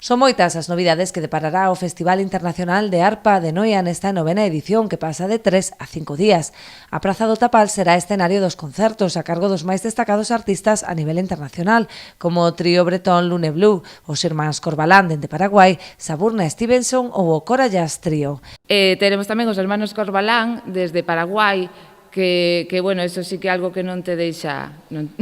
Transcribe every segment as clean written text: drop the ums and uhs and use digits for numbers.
Son moitas as novidades que deparará o Festival Internacional de Arpa de Noia nesta 9ª edición que pasa de 3 a 5 días. A Praza do Tapal será escenario dos concertos a cargo dos máis destacados artistas a nivel internacional, como o trío bretón Lune Blue, os irmáns Corbalán dende Paraguai, Saburna Stevenson ou o Cora Jazz Trío. Teremos tamén os hermanos Corbalán desde Paraguai, que bueno, eso sí que é algo que non te deixa, non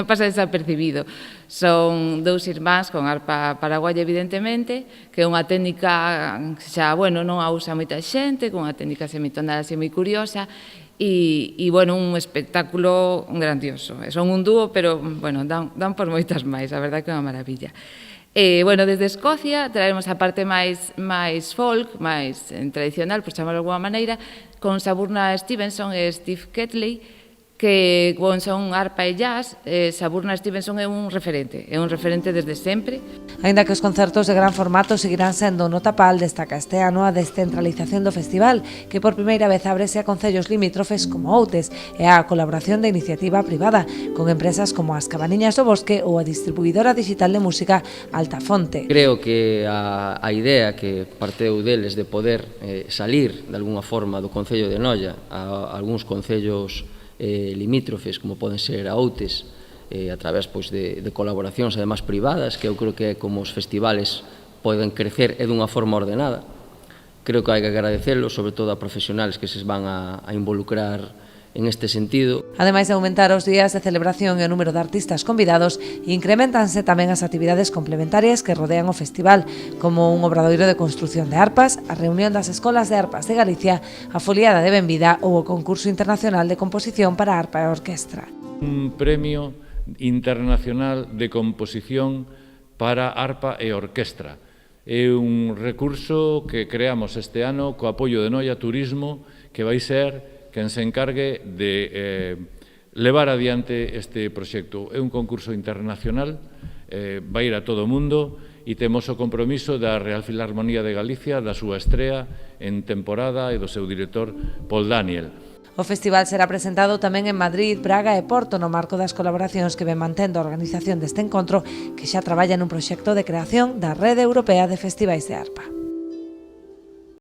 pasa desapercibido. Son dous irmáns con arpa paraguaya, evidentemente, que é unha técnica que xa, bueno, non a usa moita xente, con unha técnica semitonal así moi curiosa, e bueno, un espectáculo grandioso. Son un dúo, pero, bueno, dan por moitas máis, a verdade que é unha maravilla. Bueno, desde Escocia traemos a parte máis folk, máis tradicional, por chamarlo de alguma maneira, con Saburna Stevenson e Steve Ketley, que son arpa e jazz. Saburna Stevenson é un referente desde sempre. Aínda que os concertos de gran formato seguirán sendo no Tapal, destaca este ano a descentralización do festival, que por primeira vez ábrese a concellos limítrofes como Outes e a colaboración de iniciativa privada, con empresas como as Cabaniñas do Bosque ou a distribuidora digital de música Altafonte. Creo que a idea que parteu deles de poder salir de alguna forma do Concello de Noia a algúns concellos limítrofes, como poden ser a Outes, a través de colaboracións además privadas, que eu creo que é como os festivales poden crecer e dunha forma ordenada. Creo que hai que agradecelo, sobre todo a profesionales que se van a involucrar en este sentido. Ademais de aumentar os días de celebración e o número de artistas convidados, incrementanse tamén as actividades complementarias que rodean o festival, como un obradoiro de construción de arpas, a reunión das escolas de arpas de Galicia, a foliada de Benvida ou o concurso internacional de composición para arpa e orquestra. Un premio internacional de composición para arpa e orquestra. É un recurso que creamos este ano co apoio de Noia Turismo, que vai ser quen se encargue de levar adiante este proxecto. É un concurso internacional, vai ir a todo o mundo e temos o compromiso da Real Filarmonía de Galicia, da súa estrea en temporada e do seu director Paul Daniel. O festival será presentado tamén en Madrid, Braga e Porto no marco das colaboracións que ven mantendo a organización deste encontro, que xa traballa nun proxecto de creación da Rede Europea de Festivais de Arpa.